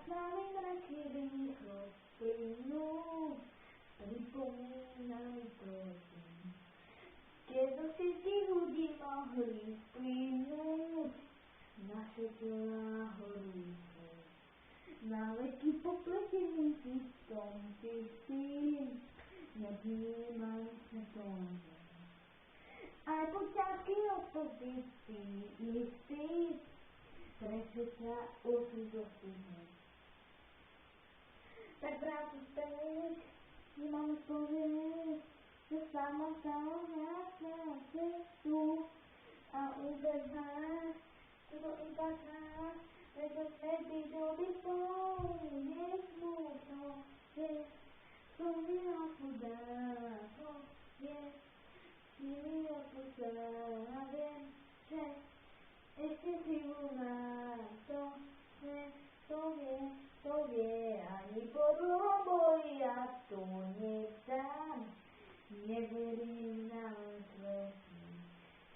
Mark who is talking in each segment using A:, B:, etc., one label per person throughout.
A: s nami mraky rýchlo plynú, pripomínaj prosím, keď si ľudí mohli splynúť, naše telá horúce, na veky popletený tiskom čistým, nevnímaj svetlom. Aj po ťažkých opozícii istý, presvedča osud dostihne. Tak vrátu späť, nemám povedať, že sama sa ohľadne na cestu a ubeháš, to iba čas, preto späť doby spolu nesmutno, že som vyhľadná, to je Snímila pusa a viem, že ešte si mám to vie, ani po dlhom boji ja to nevzdám, neverím na svetu.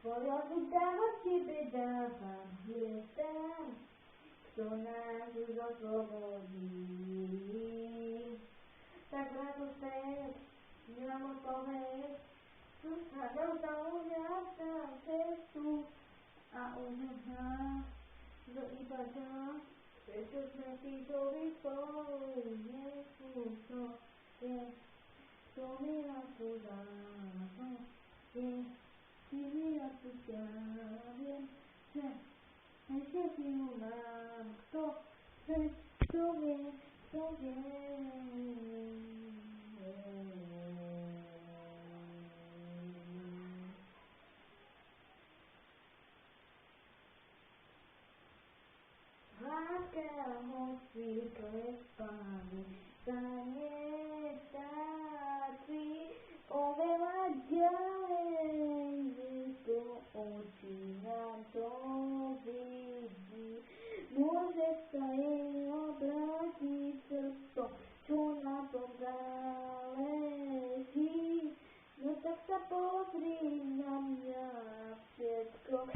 A: Svoja chudáva tebe dávam, hľadám, kto nás už oslobodí. Tak rád späť, nemám odpoveď, Hľadal sa uhľadá cestu a uhľadá, že iba čas, prečo sme títo vyspolu, nesú to je, to mi na to dá, to je, ty mi na to dá, viem, že ešte si ju mám, kto chce, to vie, to vie. Láska hoci prespáva sa nestačí oveľa ďalej, to oči nám to vidí. Môže sa jej obrátiť srdco, čo na to záleží. No tak sa pozri na mňa všetko.